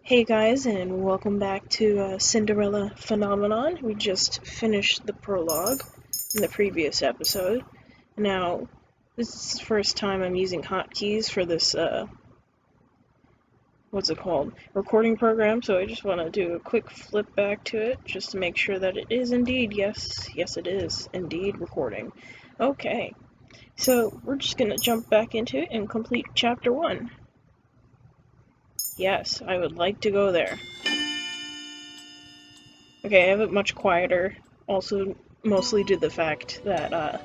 Hey guys, and welcome back to Cinderella Phenomenon. We just finished the prologue in the previous episode. Now, this is the first time I'm using hotkeys for this, recording program, so I just want to do a quick flip back to it, just to make sure that it is indeed, yes it is indeed recording. Okay, so we're just going to jump back into it and complete Chapter 1. Yes, I would like to go there. Okay, I have it much quieter, also mostly due to the fact that I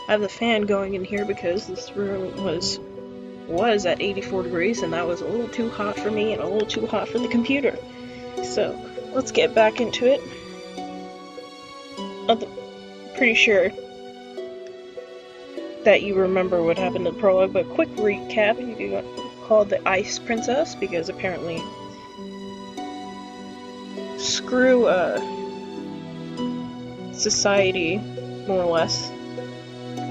have the fan going in here because this room was at 84 degrees and that was a little too hot for me and a little too hot for the computer. So, let's get back into it. I'm pretty sure that you remember what happened in the prologue, but quick recap, you got called the Ice Princess because apparently screw society, more or less.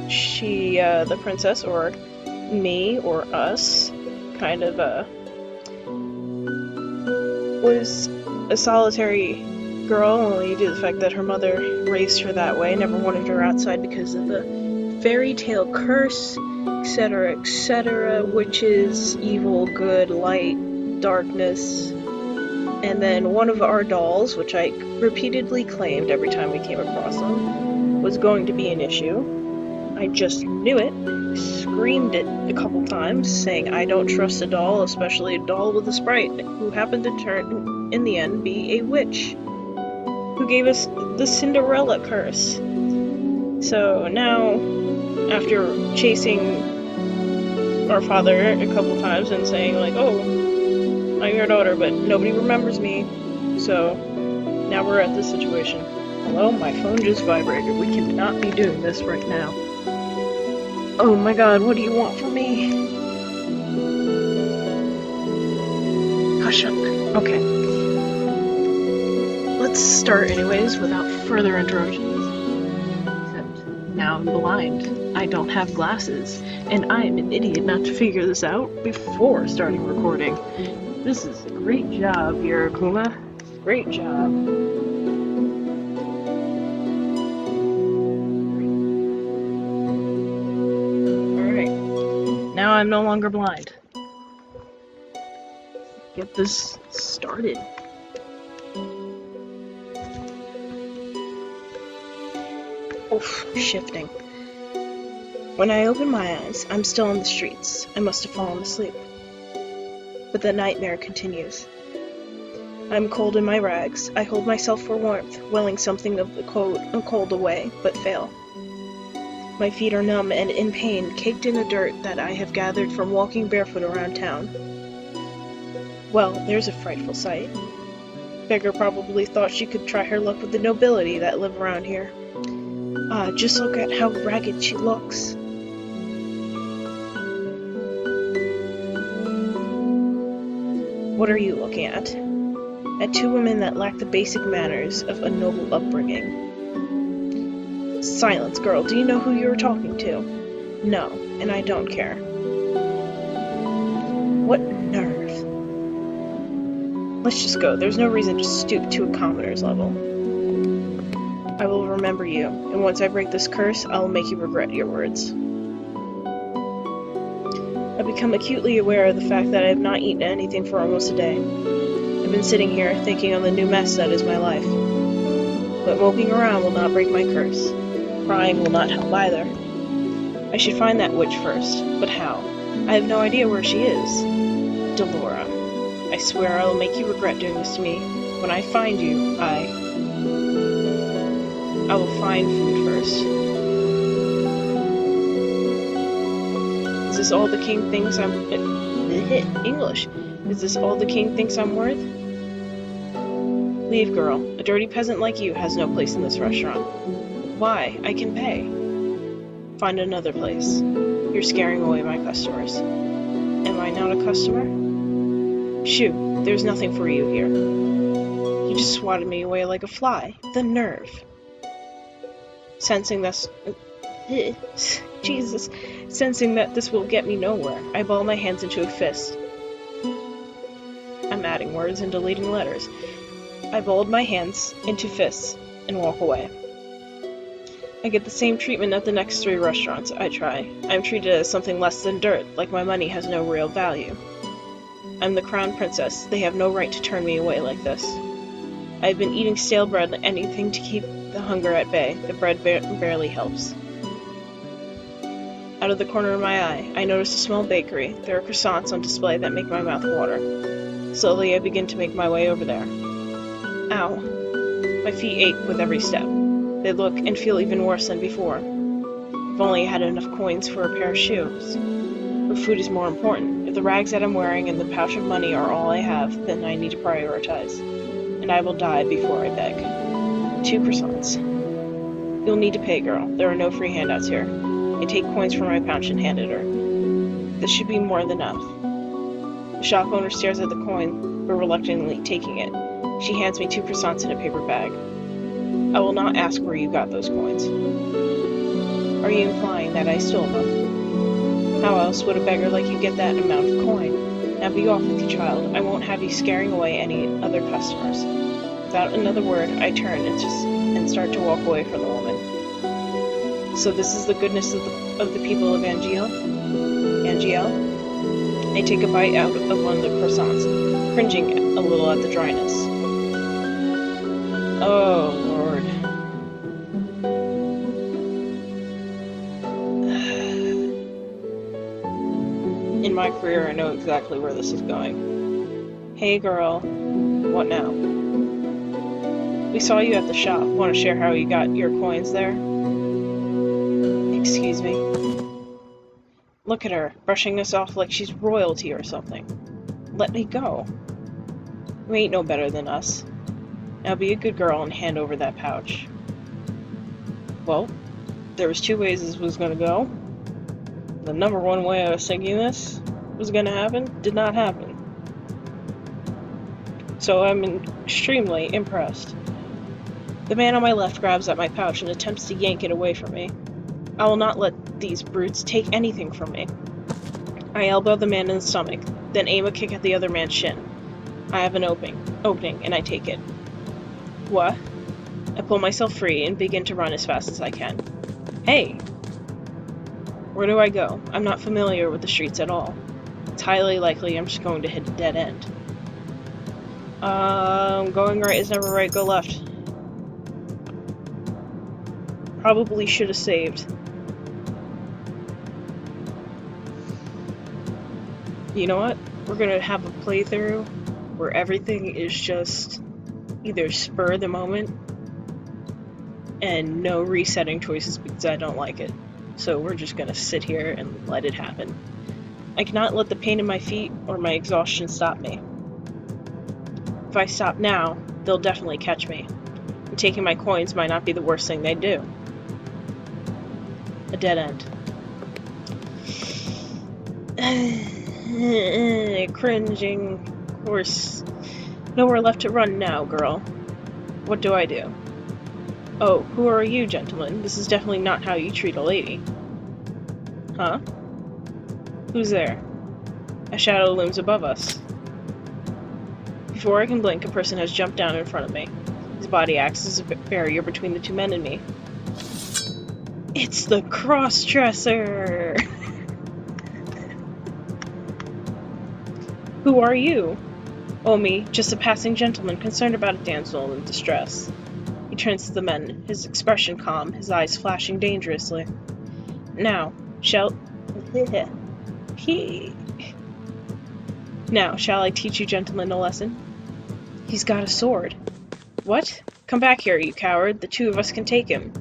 She, the princess, or me, or us, kind of, was a solitary girl, only due to the fact that her mother raised her that way, never wanted her outside because of the fairy tale curse, etc., witches, evil, good, light, darkness. And then one of our dolls, which I repeatedly claimed every time we came across them, was going to be an issue. I just knew it, screamed it a couple times, saying I don't trust a doll, especially a doll with a sprite, who happened to turn, in the end, be a witch, who gave us the Cinderella curse. So now, after chasing our father a couple times and saying, like, oh, I'm your daughter, but nobody remembers me, so now we're at this situation. Hello, my phone just vibrated. We cannot be doing this right now. Oh my god, what do you want from me? Hush up. Okay. Let's start anyways, without further interruptions. Except, now I'm blind. I don't have glasses, and I'm an idiot not to figure this out before starting recording. This is a great job here, Akuma. Great job. Alright. Now I'm no longer blind. Get this started. Oof, shifting. When I open my eyes, I'm still on the streets. I must have fallen asleep. But the nightmare continues. I'm cold in my rags. I hold myself for warmth, willing something of the cold away, but fail. My feet are numb and in pain, caked in the dirt that I have gathered from walking barefoot around town. Well, there's a frightful sight. Beggar probably thought she could try her luck with the nobility that live around here. Just look at how ragged she looks. What are you looking at? At two women that lack the basic manners of a noble upbringing. Silence, girl. Do you know who you are talking to? No, and I don't care. What nerve. Let's just go. There's no reason to stoop to a commoner's level. I will remember you, and once I break this curse, I will make you regret your words. I've become acutely aware of the fact that I have not eaten anything for almost a day. I've been sitting here, thinking on the new mess that is my life. But moping around will not break my curse. Crying will not help either. I should find that witch first, but how? I have no idea where she is. Delora. I swear I will make you regret doing this to me. When I find you, I will find food first. Is this all the king thinks I'm... English. Is this all the king thinks I'm worth? Leave, girl. A dirty peasant like you has no place in this restaurant. Why? I can pay. Find another place. You're scaring away my customers. Am I not a customer? Shoo, there's nothing for you here. You just swatted me away like a fly. The nerve. Sensing this will get me nowhere, I ball my hands into a fist. I'm adding words and deleting letters. I balled my hands into fists and walk away. I get the same treatment at the next 3 restaurants I try. I'm treated as something less than dirt, like my money has no real value. I'm the crown princess. They have no right to turn me away like this. I've been eating stale bread, anything to keep the hunger at bay. The bread barely helps. Out of the corner of my eye, I notice a small bakery. There are croissants on display that make my mouth water. Slowly, I begin to make my way over there. Ow. My feet ache with every step. They look and feel even worse than before. I've only had enough coins for a pair of shoes. But food is more important. If the rags that I'm wearing and the pouch of money are all I have, then I need to prioritize. And I will die before I beg. 2 croissants. You'll need to pay, girl. There are no free handouts here. I take coins from my pouch and hand it her. This should be more than enough. The shop owner stares at the coin, but reluctantly taking it. She hands me 2 croissants in a paper bag. I will not ask where you got those coins. Are you implying that I stole them? How else would a beggar like you get that amount of coin? Now be off with you, child. I won't have you scaring away any other customers. Without another word, I turn and start to walk away from the woman. So this is the goodness of the people of Angiel? I take a bite out of one of the croissants, cringing a little at the dryness. Oh, Lord. In my career, I know exactly where this is going. Hey, girl. What now? We saw you at the shop. Want to share how you got your coins there? Excuse me. Look at her, brushing us off like she's royalty or something. Let me go. You ain't no better than us. Now be a good girl and hand over that pouch. Well, there was 2 ways this was gonna go. The number 1 way I was thinking this was gonna happen did not happen. So I'm extremely impressed. The man on my left grabs at my pouch and attempts to yank it away from me. I will not let these brutes take anything from me. I elbow the man in the stomach, then aim a kick at the other man's shin. I have an opening, and I take it. What? I pull myself free and begin to run as fast as I can. Hey! Where do I go? I'm not familiar with the streets at all. It's highly likely I'm just going to hit a dead end. Going right is never right, go left. Probably should have saved. You know what? We're gonna have a playthrough where everything is just either spur of the moment and no resetting choices because I don't like it. So we're just gonna sit here and let it happen. I cannot let the pain in my feet or my exhaustion stop me. If I stop now, they'll definitely catch me. And taking my coins might not be the worst thing they do. A dead end. Cringing. Of course. Nowhere left to run now, girl. What do I do? Oh, who are you, gentlemen? This is definitely not how you treat a lady. Huh? Who's there? A shadow looms above us. Before I can blink, a person has jumped down in front of me. His body acts as a barrier between the 2 men and me. It's the cross-dresser! Who are you? Oh, me, just a passing gentleman concerned about a damsel in distress. He turns to the men, his expression calm, his eyes flashing dangerously. Now, shall I teach you gentlemen a lesson? He's got a sword. What? Come back here, you coward. The 2 of us can take him.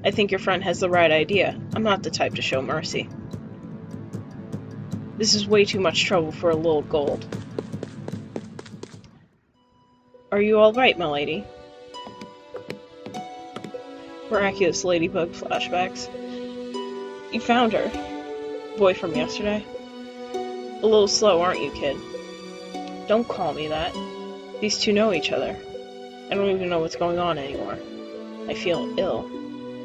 I think your friend has the right idea. I'm not the type to show mercy. This is way too much trouble for a little gold. Are you all right, m'lady? Miraculous ladybug flashbacks. You found her. Boy from yesterday. A little slow, aren't you, kid? Don't call me that. These 2 know each other. I don't even know what's going on anymore. I feel ill.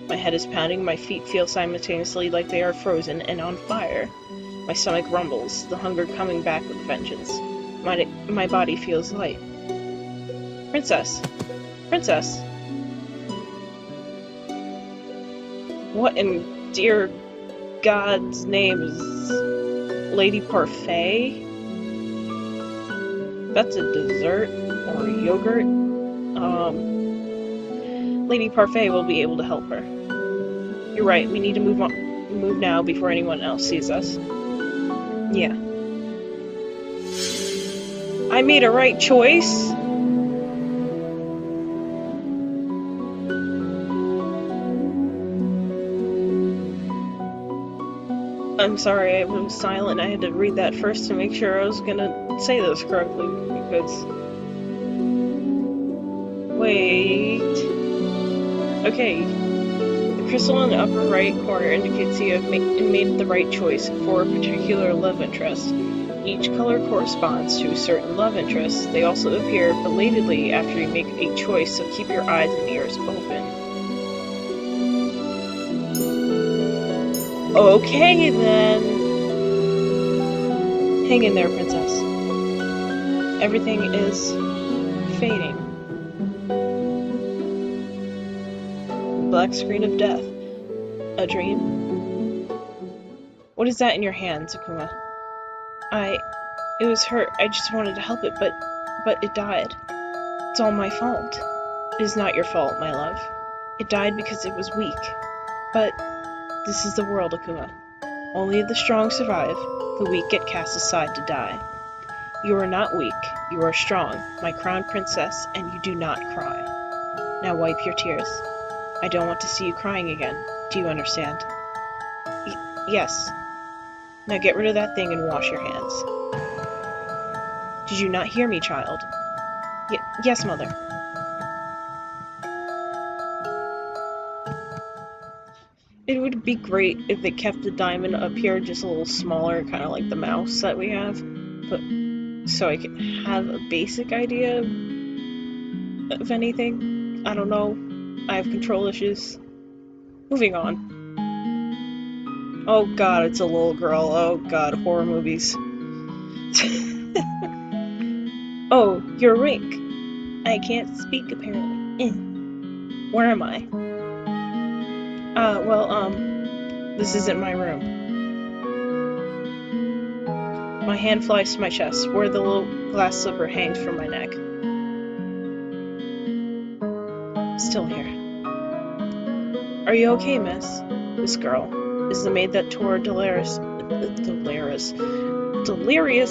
My head is pounding, my feet feel simultaneously like they are frozen and on fire. My stomach rumbles, the hunger coming back with vengeance. My body feels light. Princess! Princess! What in dear God's name is Lady Parfait? That's a dessert or a yogurt. Lady Parfait will be able to help her. You're right, we need to move now before anyone else sees us. Yeah. I made a right choice? I'm sorry, I was silent. I had to read that first to make sure I was gonna say this correctly, because... Wait... Okay. The crystal in the upper right corner indicates you have made the right choice for a particular love interest. Each color corresponds to a certain love interest. They also appear belatedly after you make a choice, so keep your eyes and ears open. Okay, then. Hang in there, princess. Everything is fading. Black screen of death. A dream? What is that in your hands, Akuma? It was hurt. I just wanted to help it, but it died. It's all my fault. It is not your fault, my love. It died because it was weak. But this is the world, Akuma. Only the strong survive. The weak get cast aside to die. You are not weak. You are strong, my crown princess, and you do not cry. Now wipe your tears. I don't want to see you crying again. Do you understand? Yes. Now get rid of that thing and wash your hands. Did you not hear me, child? Yes, mother. It would be great if they kept the diamond up here just a little smaller, kind of like the mouse that we have, but so I could have a basic idea of anything. I don't know. I have control issues. Moving on. Oh god, it's a little girl. Oh god, horror movies. Oh, you're awake. I can't speak, apparently. Where am I? This isn't my room. My hand flies to my chest, where the little glass slipper hangs from my neck. Still here. Are you okay, miss? This girl is the maid that tore Delirious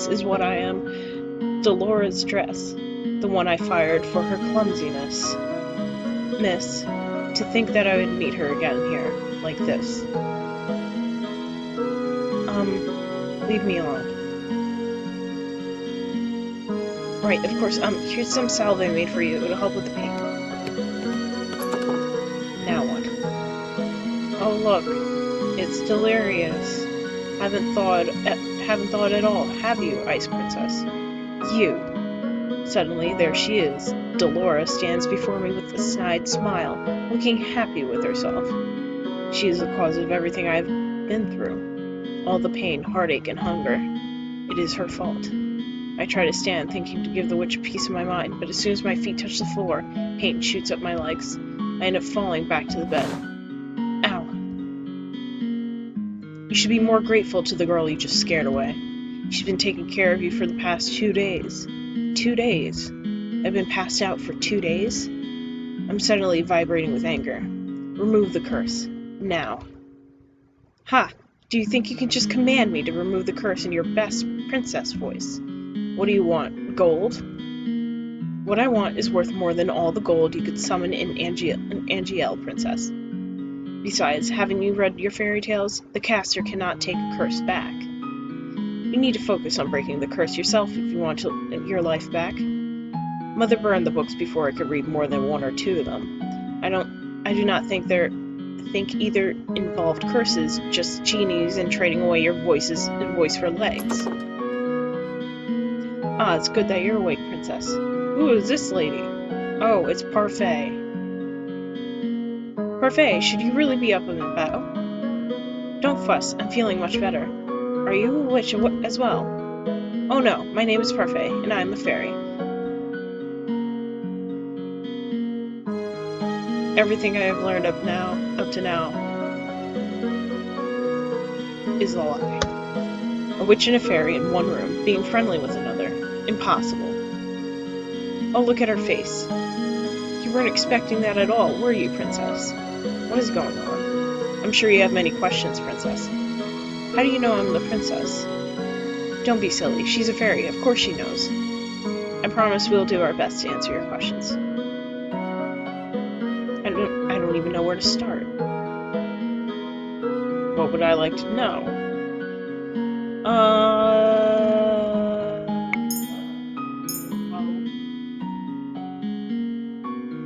is what I am. Dolores' dress. The one I fired for her clumsiness. Miss, to think that I would meet her again here, like this. Leave me alone. Right, of course, here's some salve I made for you. It'll help with the pain. Now what? Oh look, it's Delirious. Haven't thought at all, have you, Ice Princess? You. Suddenly, there she is. Dolores stands before me with a snide smile, looking happy with herself. She is the cause of everything I've been through. All the pain, heartache, and hunger. It is her fault. I try to stand, thinking to give the witch a piece of my mind, but as soon as my feet touch the floor, pain shoots up my legs. I end up falling back to the bed. Ow. You should be more grateful to the girl you just scared away. She's been taking care of you for the past 2 days. 2 days? I've been passed out for 2 days? I'm suddenly vibrating with anger. Remove the curse. Now. Ha! Do you think you can just command me to remove the curse in your best princess voice? What do you want? Gold? What I want is worth more than all the gold you could summon in Angiel, princess. Besides, haven't you read your fairy tales? The caster cannot take a curse back. You need to focus on breaking the curse yourself if you want your life back. Mother burned the books before I could read more than 1 or 2 of them. I do not think either involved curses, just genies and trading away your voice for legs. Ah, it's good that you're awake, princess. Who is this lady? Oh, it's Parfait. Parfait, should you really be up and about? Don't fuss, I'm feeling much better. Are you a witch as well? Oh no, my name is Parfait, and I'm a fairy. Everything I have learned up to now, is a lie. A witch and a fairy in one room, being friendly with another. Impossible. Oh, look at her face. You weren't expecting that at all, were you, Princess? What is going on? I'm sure you have many questions, Princess. How do you know I'm the princess? Don't be silly. She's a fairy. Of course she knows. I promise we'll do our best to answer your questions. I don't even know where to start. What would I like to know?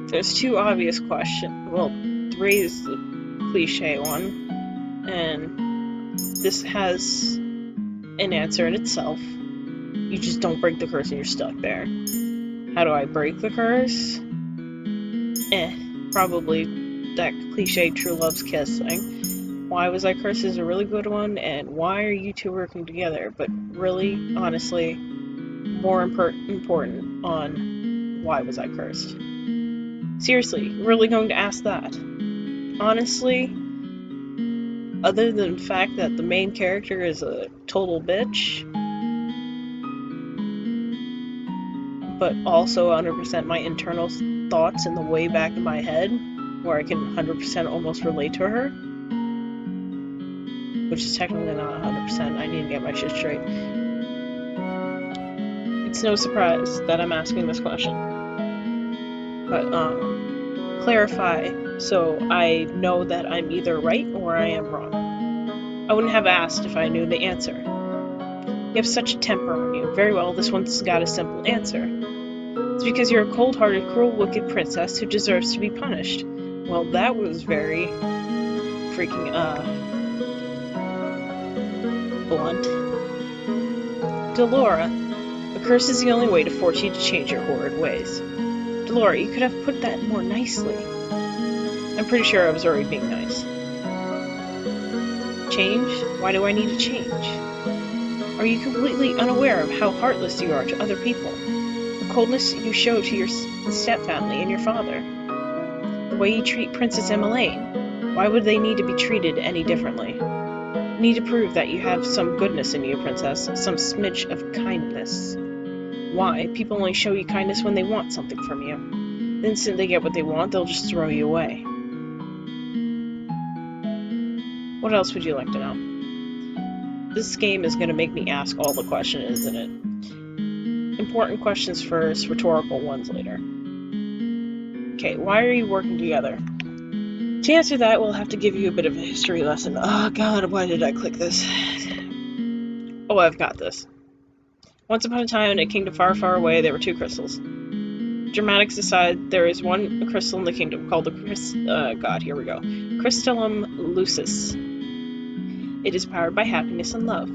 There's two obvious questions. Well, three is the cliche one. And this has an answer in itself. You just don't break the curse and you're stuck there. How do I break the curse? Probably that cliche true love's kiss thing. Why was I cursed is a really good one, and why are you two working together? But really, honestly, more important on why was I cursed. Seriously, really going to ask that? Honestly, other than the fact that the main character is a total bitch, but also 100% my internal thoughts in the way back of my head, where I can 100% almost relate to her, which is technically not 100%, I need to get my shit straight. It's no surprise that I'm asking this question. But, clarify, so I know that I'm either right or I am wrong. I wouldn't have asked if I knew the answer. You have such a temper on you. Very well, this one's got a simple answer. It's because you're a cold-hearted, cruel, wicked princess who deserves to be punished. Well, that was very freaking, blunt. Delora, a curse is the only way to force you to change your horrid ways. Delora, you could have put that more nicely. I'm pretty sure I was already being nice. Change? Why do I need to change? Are you completely unaware of how heartless you are to other people? The coldness you show to your stepfamily and your father? The way you treat Princess Emmeline? Why would they need to be treated any differently? You need to prove that you have some goodness in you, Princess, some smidge of kindness. Why? People only show you kindness when they want something from you. The instant they get what they want, they'll just throw you away. What else would you like to know? This game is going to make me ask all the questions, isn't it? Important questions first, rhetorical ones later. Okay, why are you working together? To answer that, we'll have to give you a bit of a history lesson. Oh god, why did I click this? Oh, I've got this. Once upon a time, in a kingdom far, far away, there were two crystals. Dramatics aside, there is one crystal in the kingdom called the Crystallum Lucis. It is powered by happiness and love.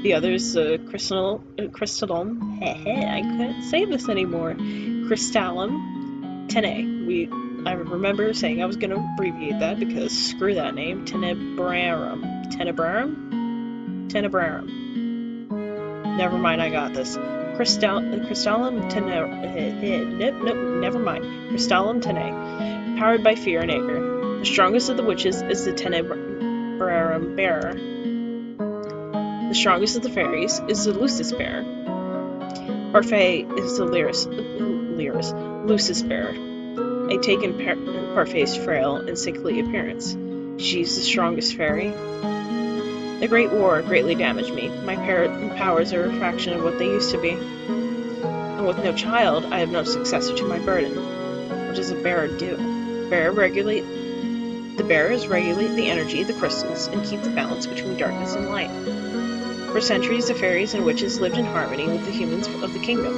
The other is the Crystallum. I couldn't say this anymore. Crystallum Tenebrae. I remember saying I was going to abbreviate that because screw that name. Tenebrarum. Never mind, I got this. Crystallum never mind. Crystallum Tenebrae. Powered by fear and anger. The strongest of the witches is the Tenebrarum bearer. The strongest of the fairies is the Lucis bearer. Parfait is the Lucis bearer. I take in Parfait's frail and sickly appearance. She's the strongest fairy. The Great War greatly damaged me. My powers are a fraction of what they used to be. And with no child, I have no successor to my burden. What does a bearer do? The bearers regulate the energy of the crystals and keep the balance between darkness and light. For centuries, the fairies and witches lived in harmony with the humans of the kingdom,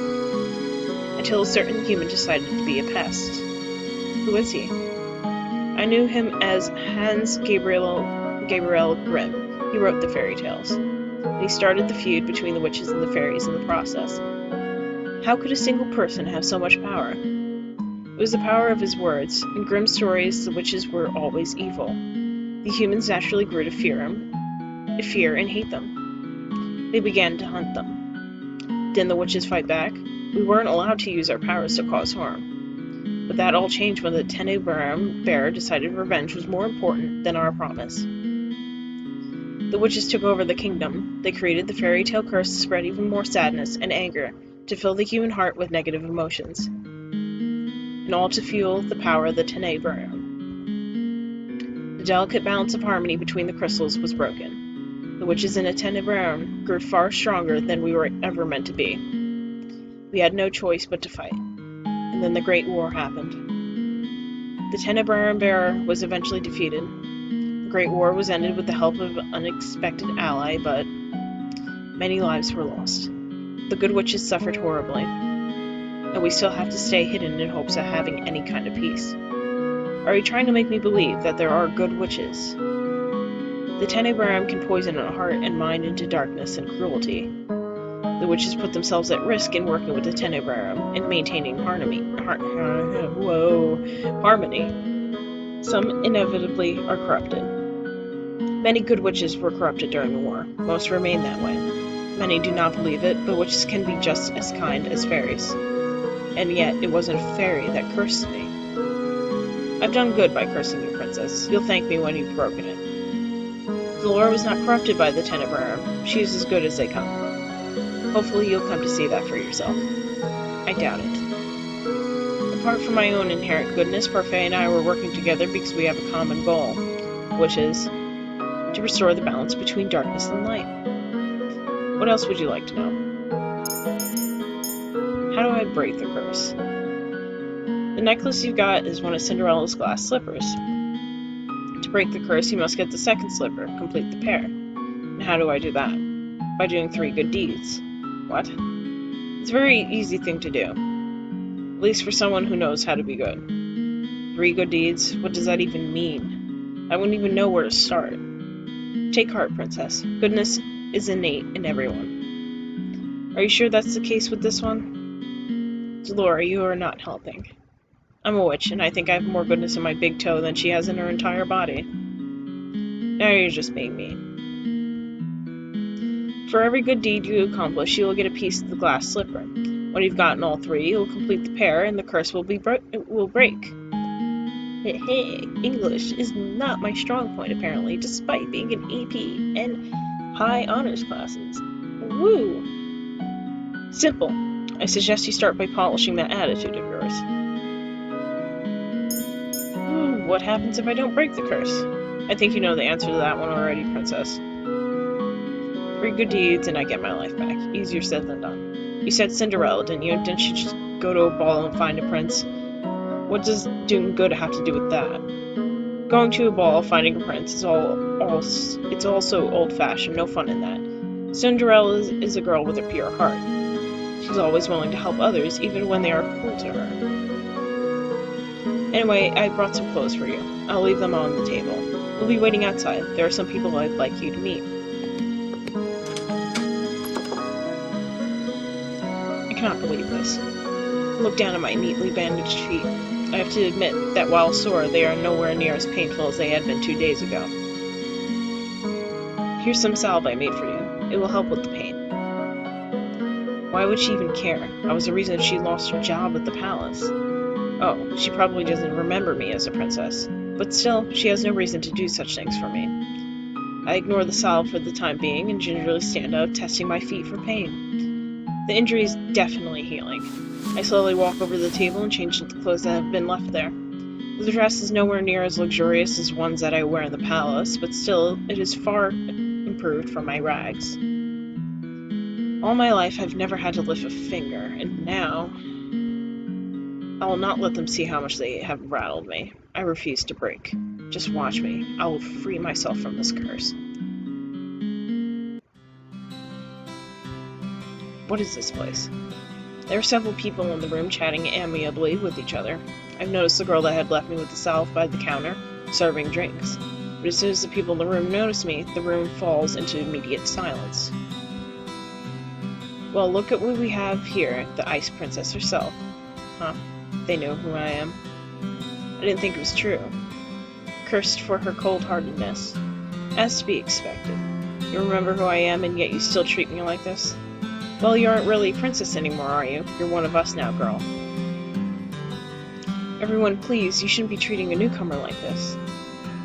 until a certain human decided to be a pest. Who is he? I knew him as Hans Gabriel Grimm. He wrote the fairy tales, and he started the feud between the witches and the fairies in the process. How could a single person have so much power? It was the power of his words. In Grimm's stories, the witches were always evil. The humans naturally grew to fear and hate them. They began to hunt them. Didn't the witches fight back? We weren't allowed to use our powers to cause harm. But that all changed when the Tenebrum Bear decided revenge was more important than our promise. The witches took over the kingdom. They created the fairy tale curse to spread even more sadness and anger, to fill the human heart with negative emotions, and all to fuel the power of the Tenebrum. The delicate balance of harmony between the crystals was broken. The witches in a Tenebrum grew far stronger than we were ever meant to be. We had no choice but to fight. And then the Great War happened. The Tenebrum Bearer was eventually defeated. The Great War was ended with the help of an unexpected ally, but many lives were lost. The good witches suffered horribly, and we still have to stay hidden in hopes of having any kind of peace. Are you trying to make me believe that there are good witches? The Tenebrum can poison a heart and mind into darkness and cruelty. The witches put themselves at risk in working with the Tenebrum and maintaining harmony. Some inevitably are corrupted. Many good witches were corrupted during the war. Most remain that way. Many do not believe it, but witches can be just as kind as fairies. And yet, it wasn't a fairy that cursed me. I've done good by cursing you, Princess. You'll thank me when you've broken it. Delora was not corrupted by the Tenebrum. She is as good as they come. Hopefully you'll come to see that for yourself. I doubt it. Apart from my own inherent goodness, Parfait and I were working together because we have a common goal, which is to restore the balance between darkness and light. What else would you like to know? How do I break the curse? The necklace you've got is one of Cinderella's glass slippers. To break the curse, you must get the second slipper, complete the pair. And how do I do that? By doing 3 good deeds. What? It's a very easy thing to do. At least for someone who knows how to be good. 3 good deeds? What does that even mean? I wouldn't even know where to start. Take heart, Princess. Goodness is innate in everyone. Are you sure that's the case with this one? Delora, you are not helping. I'm a witch, and I think I have more goodness in my big toe than she has in her entire body. Now you're just being mean. For every good deed you accomplish, you will get a piece of the glass slipper. When you've gotten all 3, you will complete the pair, and the curse will break. Hey, English is not my strong point, apparently, despite being an AP and high honors classes. Woo! Simple. I suggest you start by polishing that attitude of yours. What happens if I don't break the curse? I think you know the answer to that one already, Princess. 3 good deeds and I get my life back. Easier said than done. You said Cinderella, didn't you? Didn't she just go to a ball and find a prince? What does doing good have to do with that? Going to a ball, finding a prince is it's also old-fashioned, no fun in that. Cinderella is a girl with a pure heart. She's always willing to help others, even when they are cruel to her. Anyway, I brought some clothes for you. I'll leave them on the table. We'll be waiting outside. There are some people I'd like you to meet. I cannot believe this. Look down at my neatly bandaged feet. I have to admit that while sore, they are nowhere near as painful as they had been 2 days ago. Here's some salve I made for you. It will help with the pain. Why would she even care? I was the reason she lost her job at the palace. Oh, she probably doesn't remember me as a princess. But still, she has no reason to do such things for me. I ignore the salve for the time being and gingerly stand up, testing my feet for pain. The injury is definitely healing. I slowly walk over to the table and change into the clothes that have been left there. The dress is nowhere near as luxurious as ones that I wear in the palace, but still, it is far improved from my rags. All my life, I've never had to lift a finger, and now I will not let them see how much they have rattled me. I refuse to break. Just watch me. I will free myself from this curse. What is this place? There are several people in the room chatting amiably with each other. I've noticed the girl that had left me with the salve by the counter, serving drinks. But as soon as the people in the room notice me, the room falls into immediate silence. Well, look at what we have here, the Ice Princess herself. Huh, they know who I am. I didn't think it was true. Cursed for her cold-heartedness. As to be expected. You remember who I am, and yet you still treat me like this? Well, you aren't really a princess anymore, are you? You're one of us now, girl. Everyone, please, you shouldn't be treating a newcomer like this.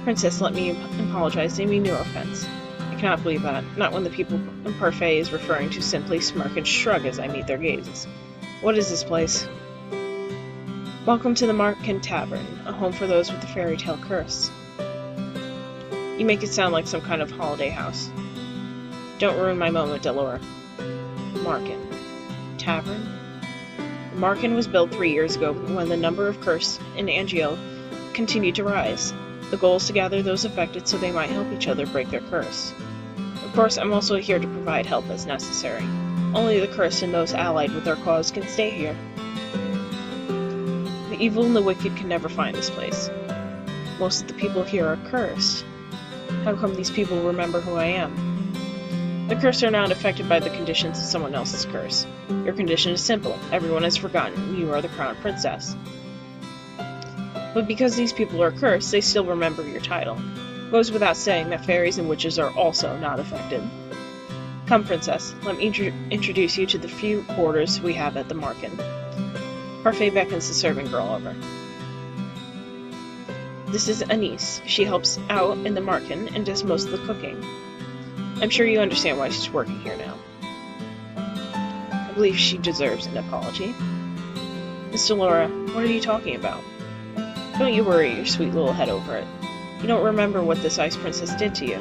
Princess, let me apologize. They mean no offense. I cannot believe that. Not when the people in Parfait is referring to simply smirk and shrug as I meet their gazes. What is this place? Welcome to the Marken Tavern, a home for those with the fairy tale curse. You make it sound like some kind of holiday house. Don't ruin my moment, Delora. Marken. Tavern? The Marken was built 3 years ago when the number of curse in Angiel continued to rise. The goal is to gather those affected so they might help each other break their curse. Of course, I'm also here to provide help as necessary. Only the cursed and those allied with our cause can stay here. The evil and the wicked can never find this place. Most of the people here are cursed. How come these people remember who I am? The cursed are not affected by the conditions of someone else's curse. Your condition is simple. Everyone has forgotten you are the crown princess. But because these people are cursed, they still remember your title. It goes without saying that fairies and witches are also not affected. Come, princess, let me introduce you to the few boarders we have at the Marken. Parfait beckons the servant girl over. This is Anise. She helps out in the Marken and does most of the cooking. I'm sure you understand why she's working here now. I believe she deserves an apology. Miss Delora, what are you talking about? Don't you worry your sweet little head over it. You don't remember what this ice princess did to you.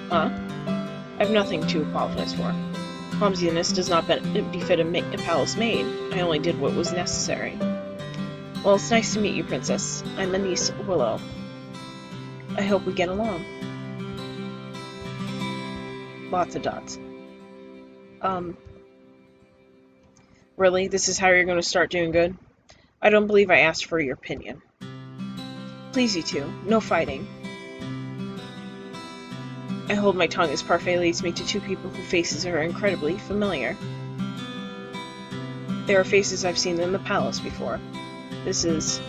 Huh? I have nothing to apologize for. Clumsiness does not befit a palace maid. I only did what was necessary. Well, it's nice to meet you, princess. I'm Anise Willow. I hope we get along. Lots of dots. Really? This is how you're going to start doing good? I don't believe I asked for your opinion. Please, you two. No fighting. I hold my tongue as Parfait leads me to two people whose faces are incredibly familiar. They are faces I've seen in the palace before. This is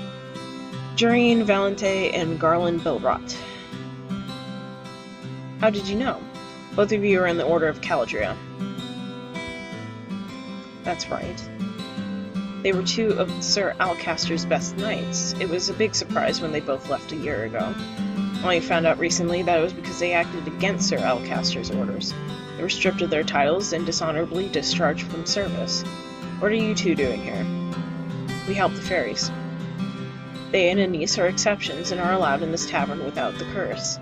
Jurian Valente and Garland Bilrot. How did you know? Both of you are in the Order of Caladria. That's right. They were two of Sir Alcaster's best knights. It was a big surprise when they both left a year ago. Only found out recently that it was because they acted against Sir Alcaster's orders. They were stripped of their titles and dishonorably discharged from service. What are you two doing here? We help the fairies. They and Anise are exceptions and are allowed in this tavern without the curse.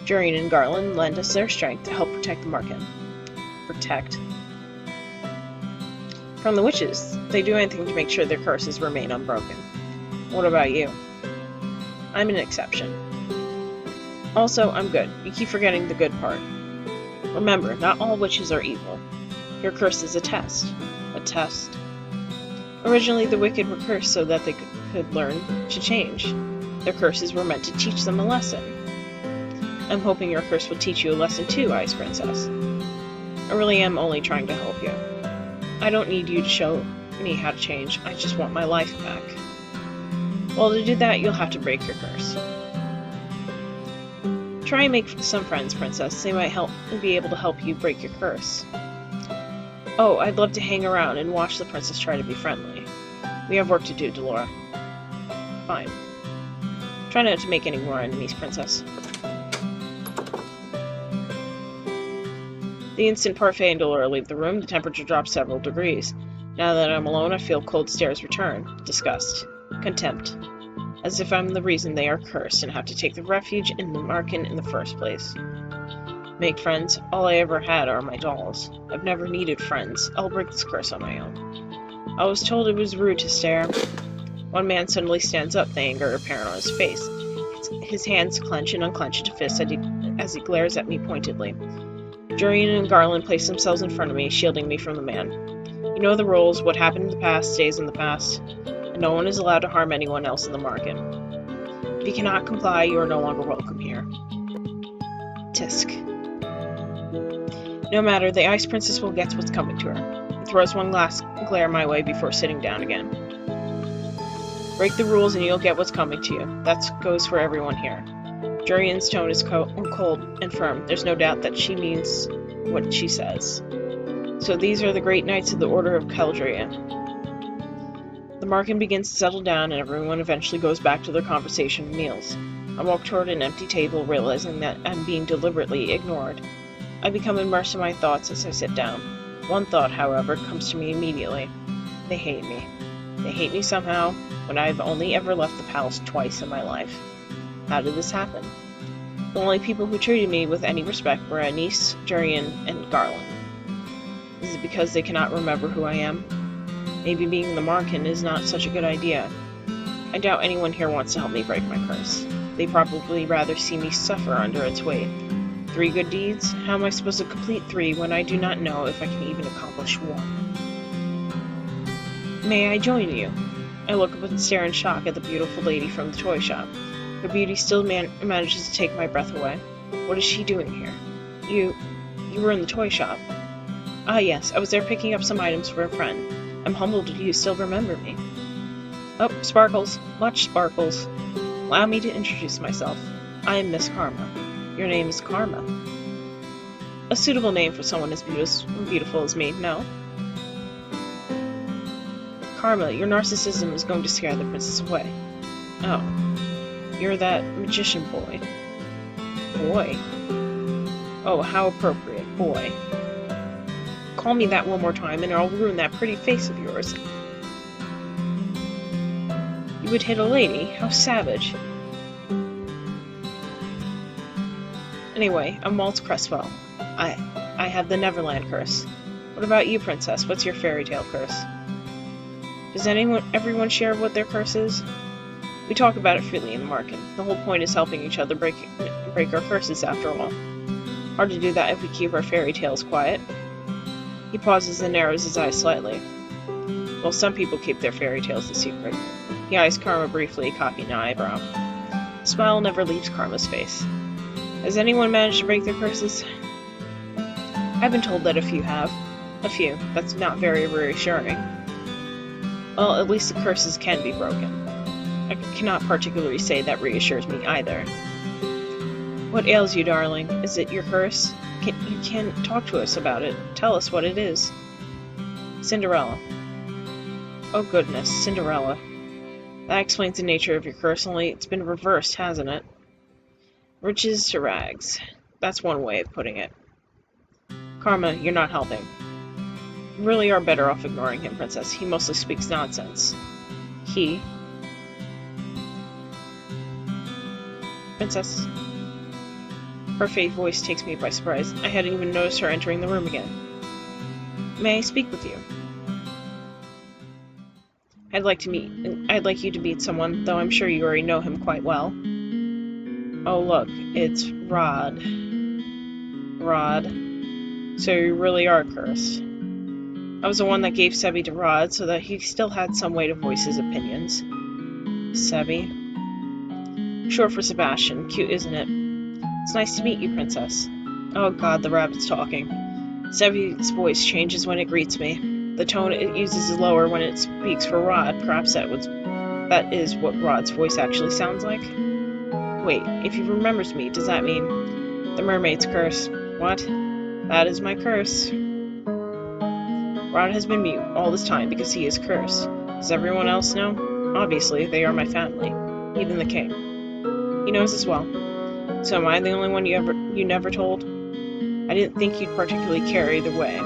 Jurian and Garland lend us their strength to help protect the Marken. Protect? From the witches. They do anything to make sure their curses remain unbroken. What about you? I'm an exception. Also, I'm good. You keep forgetting the good part. Remember, not all witches are evil. Your curse is a test. A test. Originally, the wicked were cursed so that they could learn to change. Their curses were meant to teach them a lesson. I'm hoping your curse will teach you a lesson too, Ice Princess. I really am only trying to help you. I don't need you to show me how to change. I just want my life back. Well, to do that, you'll have to break your curse. Try and make some friends, Princess. They might be able to help you break your curse. Oh, I'd love to hang around and watch the princess try to be friendly. We have work to do, Delora. Fine. Try not to make any more enemies, Princess. The instant Parfait and Delora leave the room, the temperature drops several degrees. Now that I'm alone, I feel cold stares return. Disgust. Contempt. As if I'm the reason they are cursed and have to take the refuge in the Marken in the first place. Make friends? All I ever had are my dolls. I've never needed friends. I'll break this curse on my own. I was told it was rude to stare. One man suddenly stands up, the anger apparent on his face. His hands clench and unclench into fists as he glares at me pointedly. Jurian and Garland place themselves in front of me, shielding me from the man. You know the rules. What happened in the past stays in the past, and no one is allowed to harm anyone else in the Marken. If you cannot comply, you are no longer welcome here. Tisk. No matter, the Ice Princess will get what's coming to her. He throws one last glare my way before sitting down again. Break the rules and you'll get what's coming to you. That goes for everyone here. Jurian's tone is cold and firm. There's no doubt that she means what she says. So these are the great knights of the Order of Caldrian. The market begins to settle down, and everyone eventually goes back to their conversation and meals. I walk toward an empty table, realizing that I'm being deliberately ignored. I become immersed in my thoughts as I sit down. One thought, however, comes to me immediately. They hate me. They hate me somehow, when I've only ever left the palace twice in my life. How did this happen? The only people who treated me with any respect were Anise, Jurian, and Garland. Is it because they cannot remember who I am? Maybe being the Markin is not such a good idea. I doubt anyone here wants to help me break my curse. They probably rather see me suffer under its weight. 3 good deeds? How am I supposed to complete 3 when I do not know if I can even accomplish 1? May I join you? I look up and stare in shock at the beautiful lady from the toy shop. Her beauty still manages to take my breath away. What is she doing here? You were in the toy shop. Ah yes, I was there picking up some items for a friend. I'm humbled you still remember me. Oh, Sparkles. Much Sparkles. Allow me to introduce myself. I am Miss Karma. Your name is Karma. A suitable name for someone as beautiful as me, no? Karma, your narcissism is going to scare the princess away. Oh. You're that magician boy. Boy? Oh, how appropriate. Boy. Call me that one more time and I'll ruin that pretty face of yours. You would hit a lady? How savage. Anyway, I'm Waltz Cresswell. I have the Neverland curse. What about you, princess? What's your fairy tale curse? Does everyone share what their curse is? We talk about it freely in the market. The whole point is helping each other break our curses, after all. Hard to do that if we keep our fairy tales quiet. He pauses and narrows his eyes slightly. Well, some people keep their fairy tales a secret. He eyes Karma briefly, cocking an eyebrow. The smile never leaves Karma's face. Has anyone managed to break their curses? I've been told that a few have. A few. That's not very reassuring. Well, at least the curses can be broken. I cannot particularly say that reassures me either. What ails you, darling? Is it your curse? You can talk to us about it. Tell us what it is. Cinderella. Oh goodness, Cinderella. That explains the nature of your curse, only it's been reversed, hasn't it? Riches to rags. That's one way of putting it. Karma, you're not helping. You really are better off ignoring him, princess. He mostly speaks nonsense. He? Princess. Her faint voice takes me by surprise. I hadn't even noticed her entering the room again. May I speak with you? I'd like you to meet someone, though I'm sure you already know him quite well. Oh look, it's Rod. Rod. So you really are cursed. I was the one that gave Sebi to Rod, so that he still had some way to voice his opinions. Sebi? Short for Sebastian. Cute, isn't it? It's nice to meet you, princess. Oh god, the rabbit's talking. Sebi's voice changes when it greets me. The tone it uses is lower when it speaks for Rod. Perhaps that is what Rod's voice actually sounds like. Wait, if he remembers me, does that mean the mermaid's curse? What? That is my curse. Rod has been mute all this time because he is cursed. Does everyone else know? Obviously, they are my family. Even the king. He knows as well. So am I the only one you never told? I didn't think you'd particularly care either way.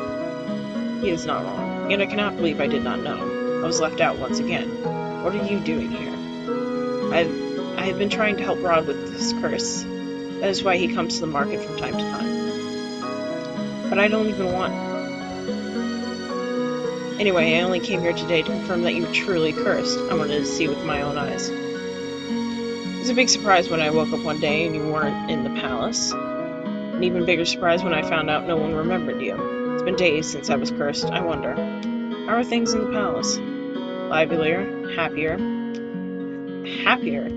He is not wrong. Yet I cannot believe I did not know. I was left out once again. What are you doing here? I have been trying to help Rod with this curse. That is why he comes to the market from time to time. But I don't even want... Anyway, I only came here today to confirm that you were truly cursed. I wanted to see with my own eyes. It was a big surprise when I woke up one day and you weren't in the palace. An even bigger surprise when I found out no one remembered you. It's been days since I was cursed. I wonder, how are things in the palace? Livelier? Happier? Happier?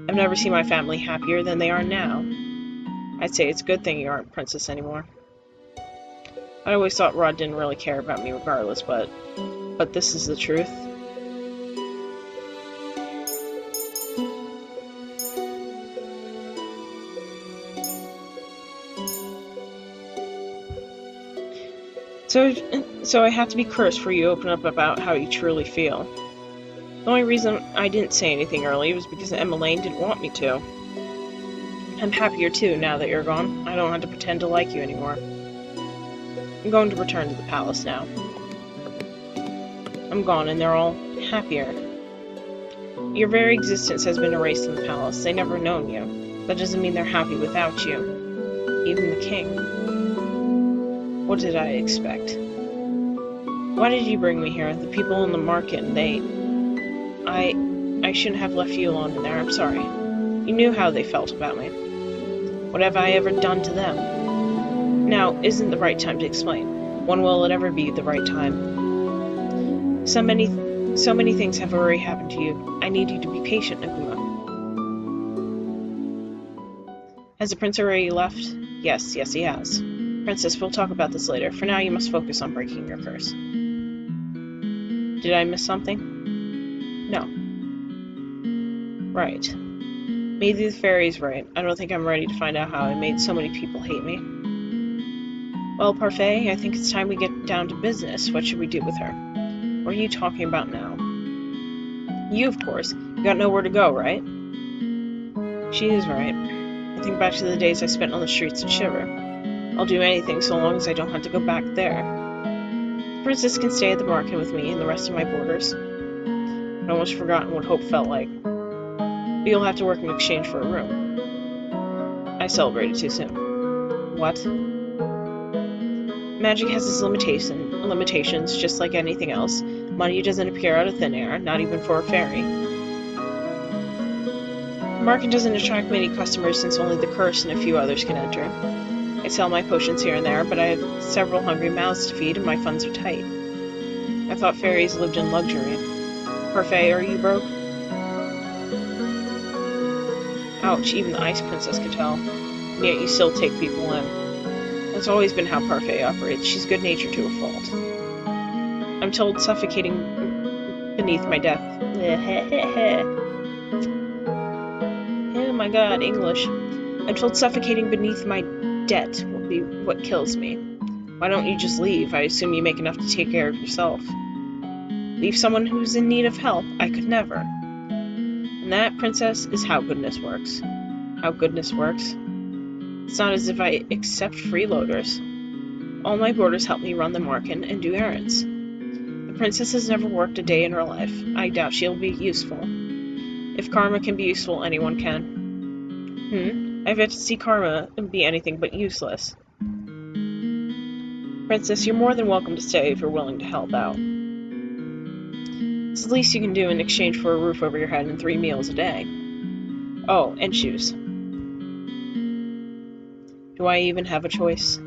I've never seen my family happier than they are now. I'd say it's a good thing you aren't princess anymore. I always thought Rod didn't really care about me regardless, but this is the truth. So I have to be cursed for you to open up about how you truly feel. The only reason I didn't say anything earlier was because Emmeline didn't want me to. I'm happier too now that you're gone. I don't have to pretend to like you anymore. I'm going to return to the palace now. I'm gone and they're all happier. Your very existence has been erased in the palace. They never known you. That doesn't mean they're happy without you. Even the king. What did I expect? Why did you bring me here? The people in the market, I shouldn't have left you alone in there. I'm sorry. You knew how they felt about me. What have I ever done to them? Now isn't the right time to explain. When will it ever be the right time? So many things have already happened to you. I need you to be patient, Akumu. Has the prince already left? Yes, he has. Princess, we'll talk about this later. For now, you must focus on breaking your curse. Did I miss something? No. Right. Maybe the fairy's right. I don't think I'm ready to find out how I made so many people hate me. Well, Parfait, I think it's time we get down to business. What should we do with her? What are you talking about now? You, of course. You got nowhere to go, right? She is right. I think back to the days I spent on the streets and shiver. I'll do anything so long as I don't have to go back there. The princess can stay at the market with me and the rest of my boarders. I'd almost forgotten what hope felt like. But you'll have to work in exchange for a room. I celebrated too soon. What? Magic has its limitations, just like anything else. Money doesn't appear out of thin air, not even for a fairy. The market doesn't attract many customers since only the curse and a few others can enter. I sell my potions here and there, but I have several hungry mouths to feed and my funds are tight. I thought fairies lived in luxury. Parfait, are you broke? Ouch, even the Ice Princess could tell. And yet you still take people in. That's always been how Parfait operates. She's good-natured to a fault. I'm told suffocating beneath my death. Oh my god, English. I'm told suffocating beneath my debt will be what kills me. Why don't you just leave? I assume you make enough to take care of yourself. Leave someone who's in need of help? I could never. And that, princess, is how goodness works. How goodness works. It's not as if I accept freeloaders. All my boarders help me run the market and do errands. The princess has never worked a day in her life. I doubt she'll be useful. If karma can be useful, anyone can. I've yet to see karma be anything but useless. Princess, you're more than welcome to stay if you're willing to help out. It's the least you can do in exchange for a roof over your head and 3 meals a day. Oh, and shoes. Do I even have a choice?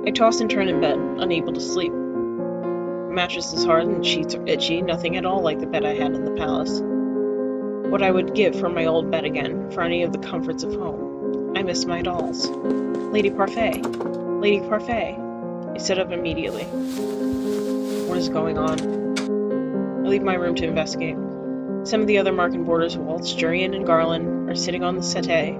I toss and turn in bed, unable to sleep. The mattress is hard and the sheets are itchy, nothing at all like the bed I had in the palace. What I would give for my old bed again, for any of the comforts of home. I miss my dolls. Lady Parfait! Lady Parfait! I sit up immediately. What is going on? I leave my room to investigate. Some of the other market boarders, Waltz, Jurian, and Garland, are sitting on the settee,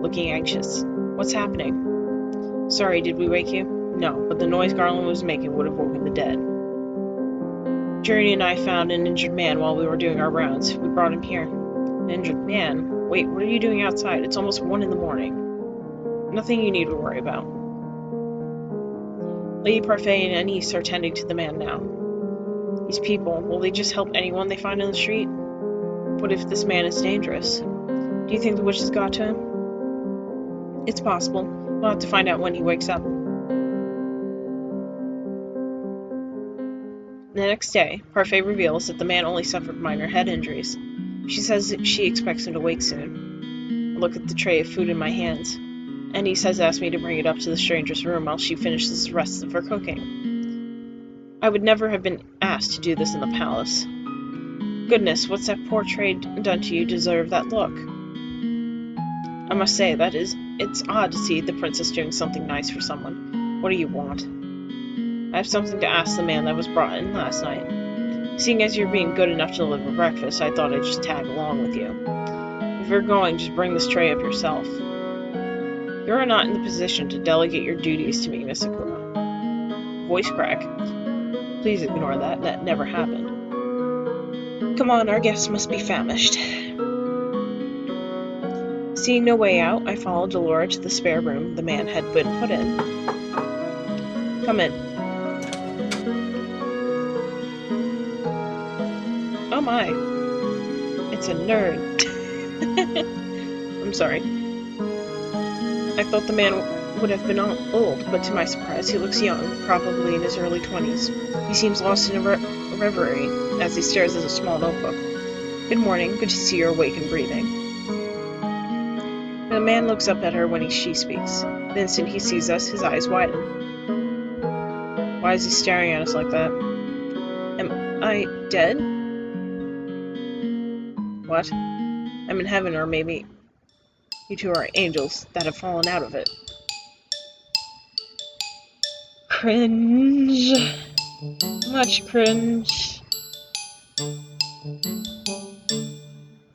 looking anxious. What's happening? Sorry, did we wake you? No, but the noise Garland was making would have woken the dead. Jurian and I found an injured man while we were doing our rounds. We brought him here. An injured man? Wait, what are you doing outside? It's almost 1 in the morning. Nothing you need to worry about. Lady Parfait and Anise are tending to the man now. These people, will they just help anyone they find on the street? What if this man is dangerous? Do you think the witches got to him? It's possible. We'll have to find out when he wakes up. The next day, Parfait reveals that the man only suffered minor head injuries. She says that she expects him to wake soon. I look at the tray of food in my hands. Anise has asked me to bring it up to the stranger's room while she finishes the rest of her cooking. I would never have been asked to do this in the palace. Goodness, what's that poor trade done to you deserve that look? I must say, it's odd to see the princess doing something nice for someone. What do you want? I have something to ask the man that was brought in last night. Seeing as you're being good enough to deliver breakfast, I thought I'd just tag along with you. If you're going, just bring this tray up yourself. You are not in the position to delegate your duties to me, Miss Akuma. Voice crack. Please ignore that. That never happened. Come on, our guests must be famished. Seeing no way out, I followed Delora to the spare room the man had been put in. Come in. Oh my. It's a nerd. I'm sorry. I thought the man would have been old, but to my surprise he looks young, probably in his early 20s. He seems lost in a reverie as he stares at a small notebook. Good morning, good to see you're awake and breathing. The man looks up at her when she speaks. The instant he sees us, his eyes widen. Why is he staring at us like that? Am I dead? What? I'm in heaven, or maybe you two are angels that have fallen out of it. Cringe. Much cringe.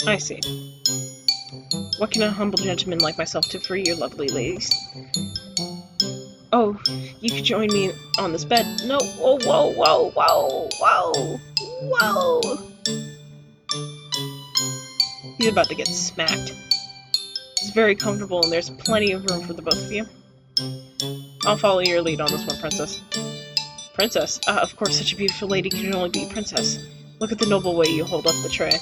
I see. What can a humble gentleman like myself do for you, lovely ladies? Oh, you could join me on this bed. No, whoa, whoa, whoa, whoa, whoa, whoa. He's about to get smacked. It's very comfortable and there's plenty of room for the both of you. I'll follow your lead on this one, princess. Princess? Of course, such a beautiful lady can only be princess. Look at the noble way you hold up the tray.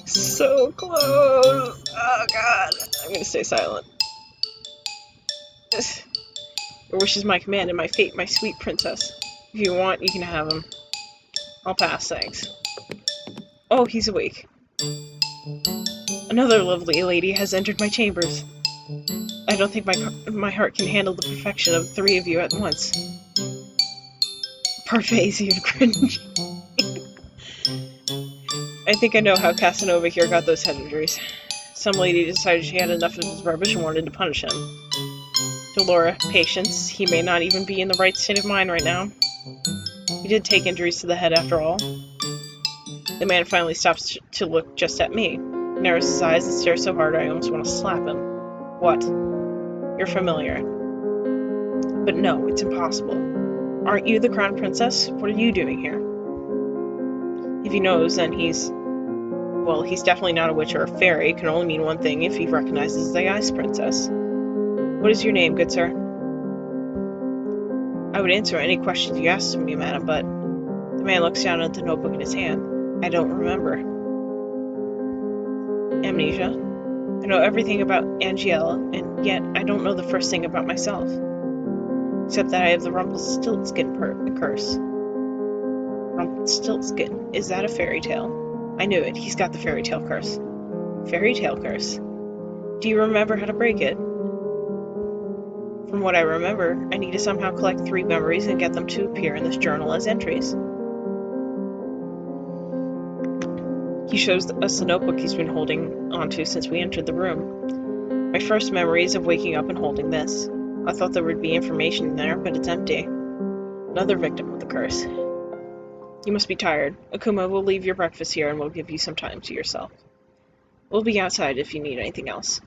So close! Oh god, I'm gonna stay silent. Your wish is my command and my fate, my sweet princess. If you want, you can have him. I'll pass, thanks. Oh, he's awake. Another lovely lady has entered my chambers. I don't think my heart can handle the perfection of 3 of you at once. Parfazy of cringe. I think I know how Casanova here got those head injuries. Some lady decided she had enough of his rubbish and wanted to punish him. Delora, patience. He may not even be in the right state of mind right now. He did take injuries to the head after all. The man finally stops to look just at me. He narrows his eyes and stares so hard I almost want to slap him. What? You're familiar. But no, it's impossible. Aren't you the crown princess? What are you doing here? If he knows, then he's definitely not a witch or a fairy. It can only mean one thing if he recognizes the ice princess. What is your name, good sir? I would answer any questions you asked of me, madam, but... The man looks down at the notebook in his hand. I don't remember. Amnesia. I know everything about Angela, and yet I don't know the first thing about myself. Except that I have the Rumpelstiltskin curse. Rumpelstiltskin. Is that a fairy tale? I knew it. He's got the fairy tale curse. Fairy tale curse? Do you remember how to break it? From what I remember, I need to somehow collect 3 memories and get them to appear in this journal as entries. He shows us the notebook he's been holding onto since we entered the room. My first memory is of waking up and holding this. I thought there would be information in there, but it's empty. Another victim of the curse. You must be tired. Akuma will leave your breakfast here and we'll give you some time to yourself. We'll be outside if you need anything else.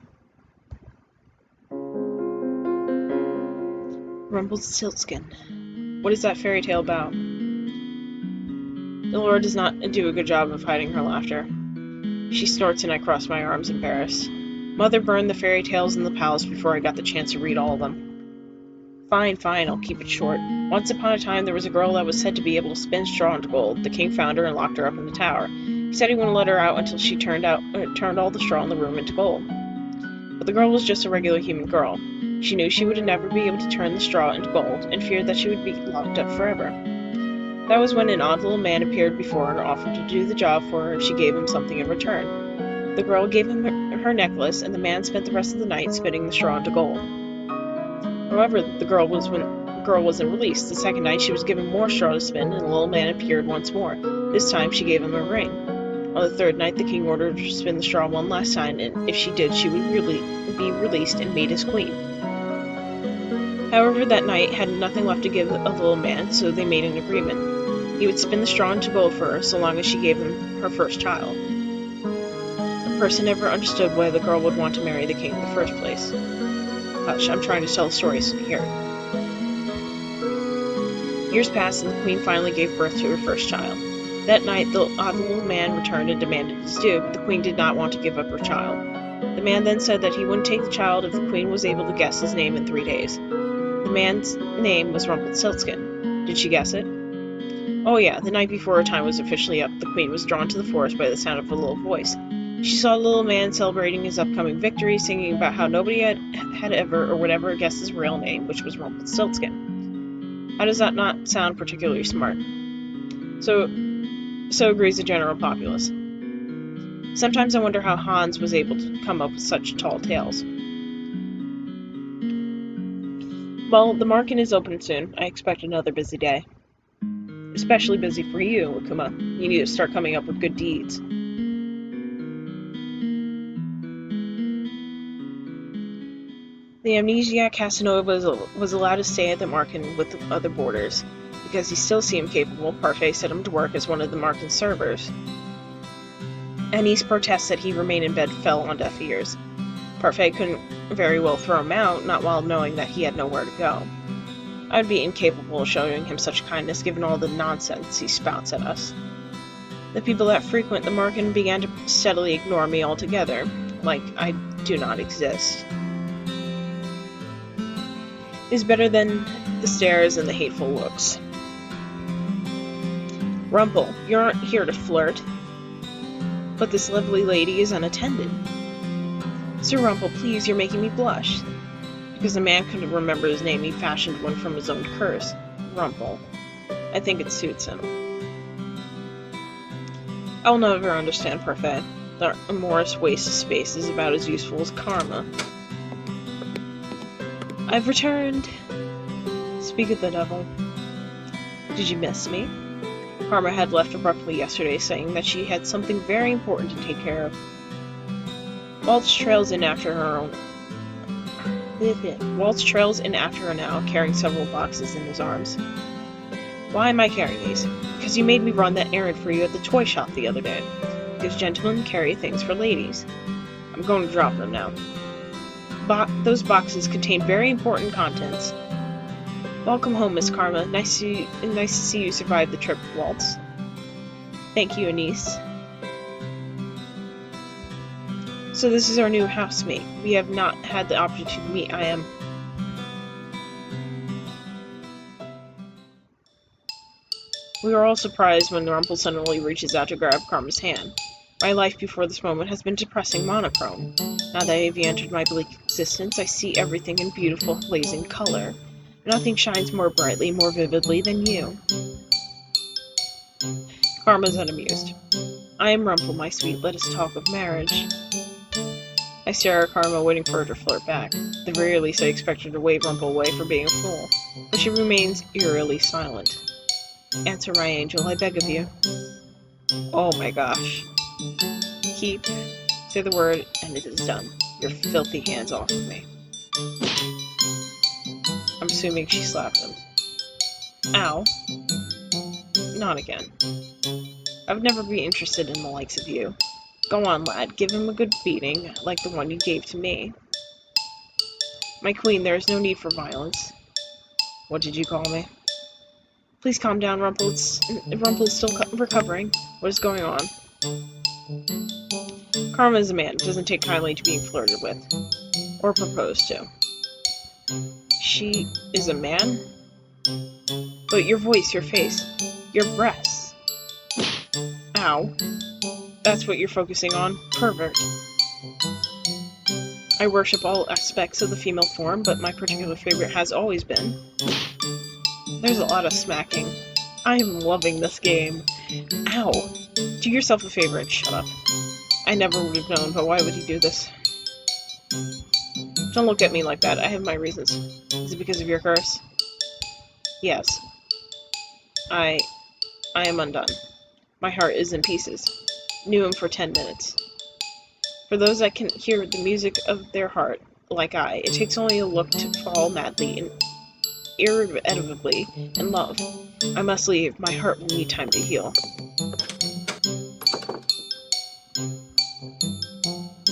Rumpelstiltskin. What is that fairy tale about? Delora does not do a good job of hiding her laughter. She snorts and I cross my arms embarrassed. Mother burned the fairy tales in the palace before I got the chance to read all of them. Fine, I'll keep it short. Once upon a time there was a girl that was said to be able to spin straw into gold. The king found her and locked her up in the tower. He said he wouldn't let her out until she turned all the straw in the room into gold. But the girl was just a regular human girl. She knew she would never be able to turn the straw into gold, and feared that she would be locked up forever. That was when an odd little man appeared before her and offered to do the job for her if she gave him something in return. The girl gave him her necklace, and the man spent the rest of the night spinning the straw into gold. However, the girl wasn't released. The second night she was given more straw to spin, and the little man appeared once more. This time she gave him a ring. On the third night the king ordered her to spin the straw one last time, and if she did she would be released and made his queen. However, that night had nothing left to give the little man, so they made an agreement. He would spin the straw into gold for her, so long as she gave him her first child. A person never understood why the girl would want to marry the king in the first place. Hush, I'm trying to tell the stories here. Years passed, and the queen finally gave birth to her first child. That night, the odd little man returned and demanded his due, but the queen did not want to give up her child. The man then said that he wouldn't take the child if the queen was able to guess his name in 3 days. The man's name was Rumpelstiltskin. Did she guess it? Oh yeah, the night before her time was officially up, the queen was drawn to the forest by the sound of a little voice. She saw the little man celebrating his upcoming victory, singing about how nobody had ever or would ever guess his real name, which was Rumpelstiltskin. How does that not sound particularly smart? So agrees the general populace. Sometimes I wonder how Hans was able to come up with such tall tales. Well, the market is open soon. I expect another busy day. Especially busy for you, Akuma. You need to start coming up with good deeds. The amnesiac Casanova was allowed to stay at the Marken with the other boarders. Because he still seemed capable, Parfait set him to work as one of the Marken servers. Annie's protests that he remain in bed fell on deaf ears. Parfait couldn't very well throw him out, not while knowing that he had nowhere to go. I would be incapable of showing him such kindness given all the nonsense he spouts at us. The people that frequent the Marken began to steadily ignore me altogether, like I do not exist. It is better than the stares and the hateful looks. Rumpel, you aren't here to flirt. But this lovely lady is unattended. Sir Rumpel, please, you're making me blush. Because the man couldn't remember his name, he fashioned one from his own curse. Rumpel. I think it suits him. I'll never understand Parfait. The amorous waste of space is about as useful as karma. I've returned. Speak of the devil. Did you miss me? Karma had left abruptly yesterday, saying that she had something very important to take care of. Waltz trails in after her now, carrying several boxes in his arms. Why am I carrying these? Because you made me run that errand for you at the toy shop the other day. Because gentlemen carry things for ladies. I'm going to drop them now. Those boxes contain very important contents. Welcome home, Miss Karma. Nice to see you survive the trip, Waltz. Thank you, Anise. So this is our new housemate. We have not had the opportunity to meet. We are all surprised when Rumpel suddenly reaches out to grab Karma's hand. My life before this moment has been depressing monochrome. Now that I have entered my bleak existence, I see everything in beautiful, blazing color. Nothing shines more brightly, more vividly than you. Karma's unamused. I am Rumpel, my sweet. Let us talk of marriage. I stare at Karma, waiting for her to flirt back. At the very least, I expect her to wave Rumpel away for being a fool. But she remains eerily silent. Answer, my angel, I beg of you. Oh my gosh. Keep. Say the word, and it is done. Your filthy hands off of me. I'm assuming she slapped him. Ow. Not again. I would never be interested in the likes of you. Go on, lad, give him a good beating, like the one you gave to me. My queen, there is no need for violence. What did you call me? Please calm down, Rumpel. Rumpel is still recovering. What is going on? Karma is a man, doesn't take kindly to being flirted with. Or proposed to. She is a man? But your voice, your face, your breasts. Ow. That's what you're focusing on? Pervert. I worship all aspects of the female form, but my particular favorite has always been. There's a lot of smacking. I am loving this game. Ow. Do yourself a favor and shut up. I never would have known, but why would he do this? Don't look at me like that. I have my reasons. Is it because of your curse? Yes. I am undone. My heart is in pieces. Knew him for 10 minutes. For those that can hear the music of their heart, like I, it takes only a look to fall madly and irrevocably in love. I must leave. My heart will need time to heal.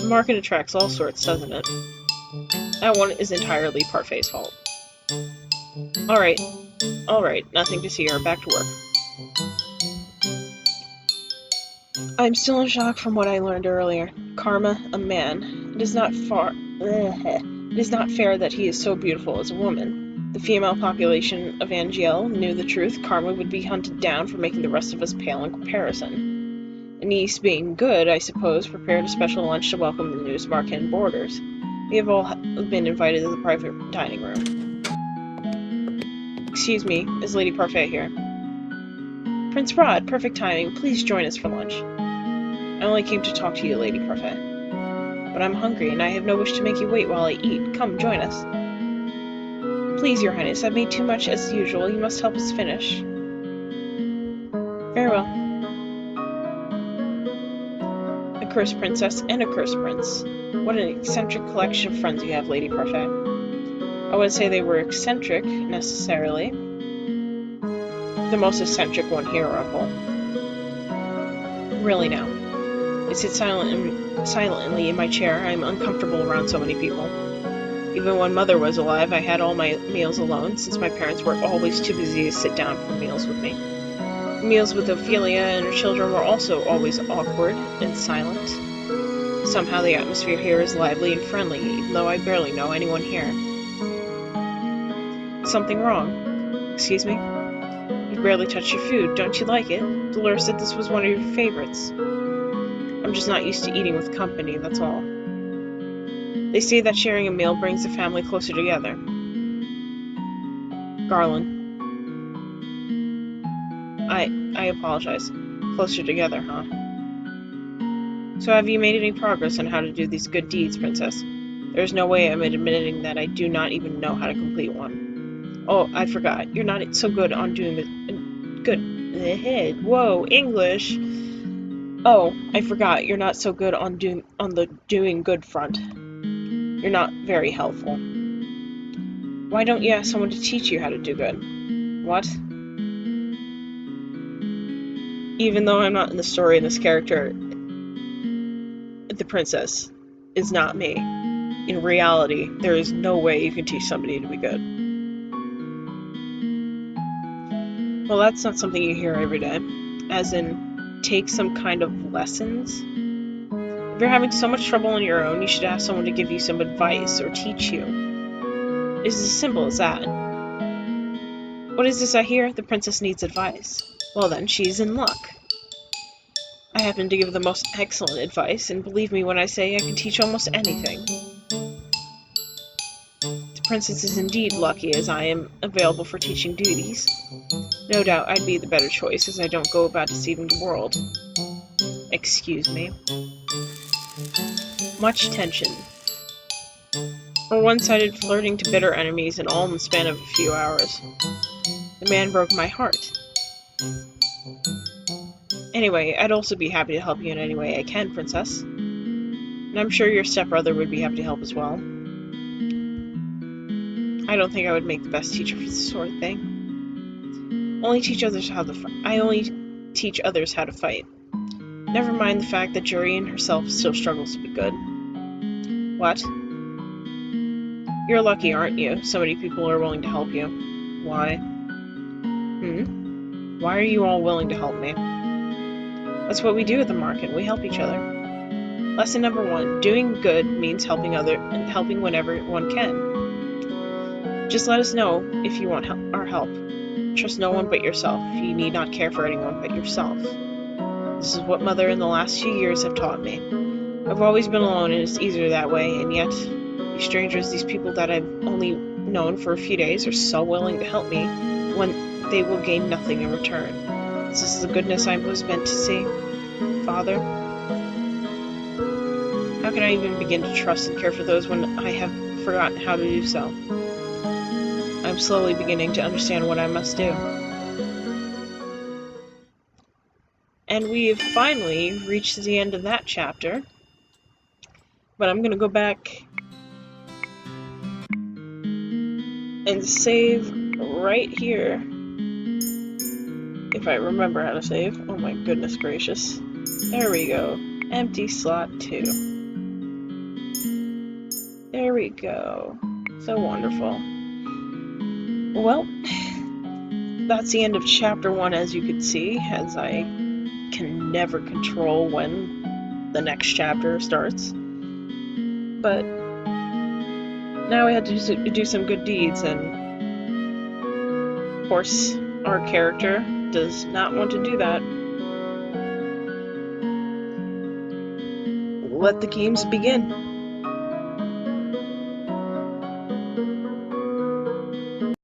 The market attracts all sorts, doesn't it? That one is entirely Parfait's fault. Alright, nothing to see here, back to work. I'm still in shock from what I learned earlier. Karma, a man. It is not fair that he is so beautiful as a woman. The female population of Angiel knew the truth. Karma would be hunted down for making the rest of us pale in comparison. Anise, being good, I suppose, prepared a special lunch to welcome the news of our kin boarders. We have all been invited to the private dining room. Excuse me, is Lady Parfait here? Prince Rod, perfect timing. Please join us for lunch. I only came to talk to you, Lady Parfait. But I'm hungry, and I have no wish to make you wait while I eat. Come, join us. Please, Your Highness, I've made too much as usual. You must help us finish. Very well. A cursed princess and a cursed prince. What an eccentric collection of friends you have, Lady Parfait. I wouldn't say they were eccentric, necessarily. The most eccentric one here, Uncle. Really now. I sit silently in my chair. I am uncomfortable around so many people. Even when Mother was alive, I had all my meals alone, since my parents were always too busy to sit down for meals with me. Meals with Ophelia and her children were also always awkward and silent. Somehow the atmosphere here is lively and friendly, even though I barely know anyone here. Something wrong? Excuse me? You barely touched your food. Don't you like it? Dolores said this was one of your favorites. I'm just not used to eating with company, that's all. They say that sharing a meal brings the family closer together. Garland. I apologize. Closer together, huh? So have you made any progress on how to do these good deeds, Princess? There's no way I'm admitting that I do not even know how to complete one. Oh, I forgot. You're not so good on doing the... Good. Whoa, English! Oh, I forgot. You're not so good on the doing good front. You're not very helpful. Why don't you ask someone to teach you how to do good? What? Even though I'm not in the story, this character, the princess, is not me. In reality, there is no way you can teach somebody to be good. Well, that's not something you hear every day. As in, take some kind of lessons. If you're having so much trouble on your own, you should ask someone to give you some advice or teach you. It's as simple as that. What is this I hear? The princess needs advice. Well then, she's in luck. I happen to give the most excellent advice, and believe me when I say I can teach almost anything. The princess is indeed lucky, as I am available for teaching duties. No doubt I'd be the better choice, as I don't go about deceiving the world. Excuse me. Much tension. From one-sided flirting to bitter enemies, and all in the span of a few hours. The man broke my heart. Anyway, I'd also be happy to help you in any way I can, Princess. And I'm sure your stepbrother would be happy to help as well. I don't think I would make the best teacher for this sort of thing. I only teach others how to fight. Never mind the fact that Jurian herself still struggles to be good. What? You're lucky, aren't you? So many people are willing to help you. Why? Why are you all willing to help me? That's what we do at the market. We help each other. Lesson number 1. Doing good means helping whenever one can. Just let us know if you want our help. Trust no one but yourself. You need not care for anyone but yourself. This is what Mother in the last few years have taught me. I've always been alone, and it's easier that way, and yet, these strangers, these people that I've only known for a few days, are so willing to help me when they will gain nothing in return. Is this the goodness I was meant to see? Father? How can I even begin to trust and care for those when I have forgotten how to do so? I'm slowly beginning to understand what I must do. And we have finally reached the end of that chapter. But I'm going to go back and save right here. If I remember how to save. Oh my goodness gracious. There we go. Empty slot 2. we go. So wonderful. Well, that's the end of chapter 1, as you could see, as I can never control when the next chapter starts. But now we had to do some good deeds, and of course, our character does not want to do that. Let the games begin.